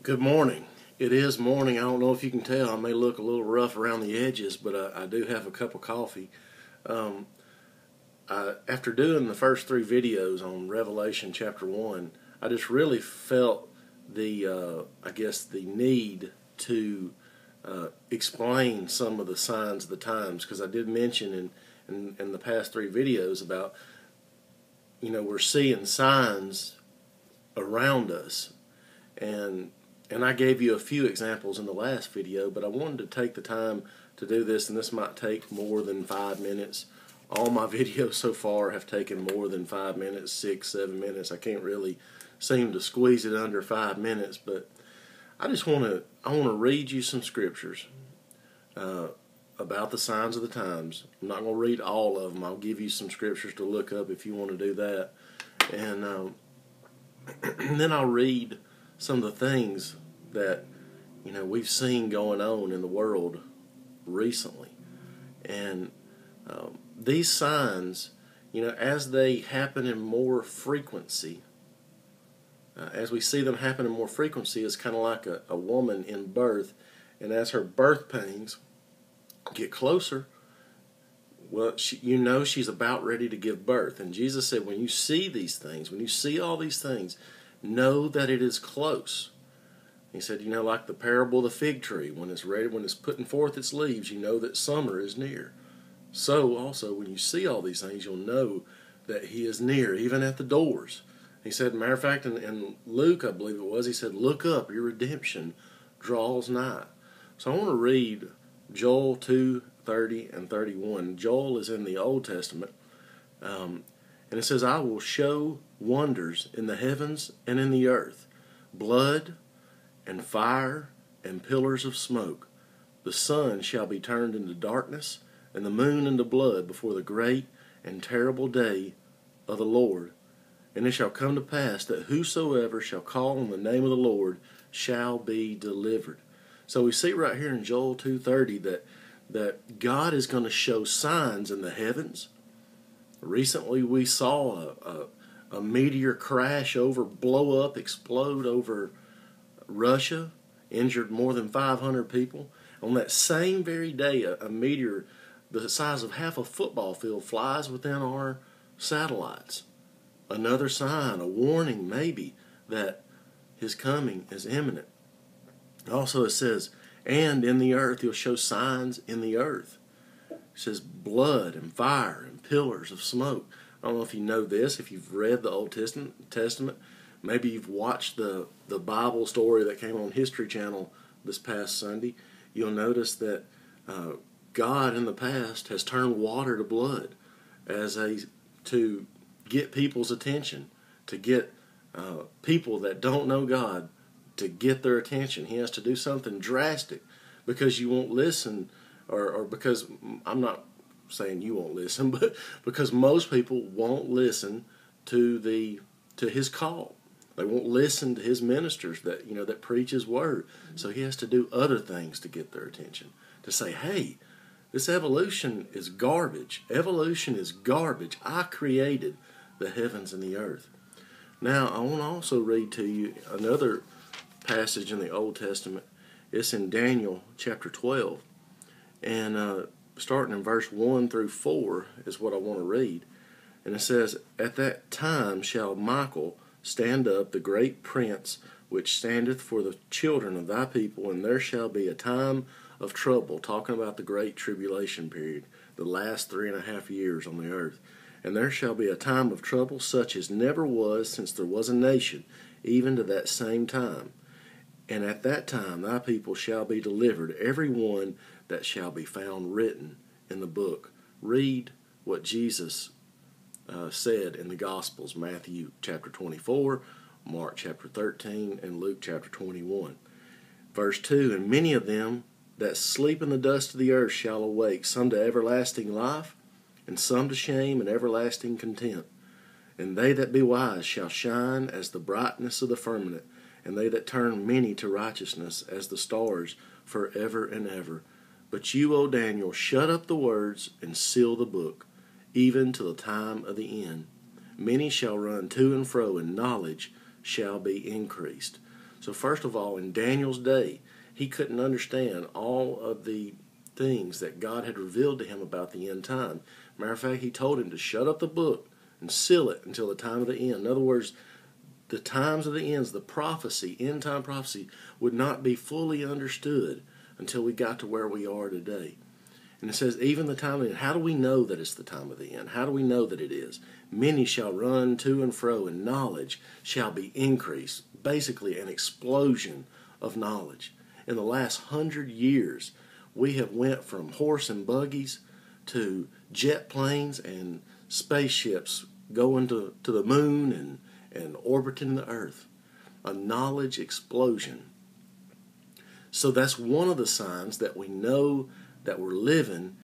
Good morning. It is morning. I don't know if you can tell. I may look a little rough around the edges, but I do have a cup of coffee. Um, After doing the first three videos on Revelation chapter 1, I just really felt the need to explain some of the signs of the times, because I did mention in the past three videos about, we're seeing signs around us. And I gave you a few examples in the last video, but I wanted to take the time to do this, and this might take more than 5 minutes. All my videos so far have taken more than 5 minutes, 6, 7 minutes. I can't really seem to squeeze it under 5 minutes, but I want to read you some scriptures about the signs of the times. I'm not going to read all of them. I'll give you some scriptures to look up if you want to do that, and then I'll read some of the things that we've seen going on in the world recently. And these signs, as they happen in more frequency, as we see them happen in more frequency, it's kind of like a woman in birth, and as her birth pains get closer, well, she's about ready to give birth. And Jesus said, when you see these things, when you see all these things, know that it is close. He said, like the parable of the fig tree, when it's ready, when it's putting forth its leaves, you know that summer is near. So also, when you see all these things, you'll know that he is near, even at the doors. He said, matter of fact, in Luke, I believe it was, he said, look up, your redemption draws nigh. So I want to read Joel 2:30 and 31. Joel is in the Old Testament. And it says, I will show wonders in the heavens and in the earth, blood and fire and pillars of smoke. The sun shall be turned into darkness, and the moon into blood before the great and terrible day of the Lord. And it shall come to pass that whosoever shall call on the name of the Lord shall be delivered. So we see right here in Joel 2:30 that God is going to show signs in the heavens. Recently we saw a meteor crash blow up, explode over Russia, injured more than 500 people. On that same very day, a meteor the size of half a football field flies within our satellites. Another sign, a warning maybe, that his coming is imminent. Also it says, and in the earth, he'll show signs in the earth. It says blood and fire and pillars of smoke. I don't know if you know this, if you've read the Old Testament. Maybe you've watched the Bible story that came on History Channel this past Sunday. You'll notice that God in the past has turned water to blood to get people's attention, to get people that don't know God, to get their attention. He has to do something drastic because you won't listen, or because, I'm not saying you won't listen, but because most people won't listen to his call. They won't listen to his ministers that preach his word. So he has to do other things to get their attention. To say, hey, this evolution is garbage. Evolution is garbage. I created the heavens and the earth. Now, I want to also read to you another passage in the Old Testament. It's in Daniel chapter 12. And starting in verse 1 through 4 is what I want to read. And it says, at that time shall Michael stand up, the great prince, which standeth for the children of thy people, and there shall be a time of trouble, talking about the great tribulation period, the last 3.5 years on the earth. And there shall be a time of trouble such as never was since there was a nation, even to that same time. And at that time thy people shall be delivered, every one that shall be found written in the book. Read what Jesus said in the Gospels, Matthew chapter 24, Mark chapter 13, and Luke chapter 21. Verse 2, and many of them that sleep in the dust of the earth shall awake, some to everlasting life, and some to shame and everlasting contempt. And they that be wise shall shine as the brightness of the firmament, and they that turn many to righteousness as the stars forever and ever. But you, O Daniel, shut up the words and seal the book, even to the time of the end. Many shall run to and fro, and knowledge shall be increased. So first of all, in Daniel's day, he couldn't understand all of the things that God had revealed to him about the end time. Matter of fact, he told him to shut up the book and seal it until the time of the end. In other words, the times of the ends, the prophecy, end time prophecy, would not be fully understood until we got to where we are today. And it says, even the time of the end. How do we know that it's the time of the end? How do we know that it is? Many shall run to and fro, and knowledge shall be increased. Basically, an explosion of knowledge. In the last 100 years, we have went from horse and buggies to jet planes and spaceships going to the moon and orbiting the earth. A knowledge explosion. So that's one of the signs that we know that we're living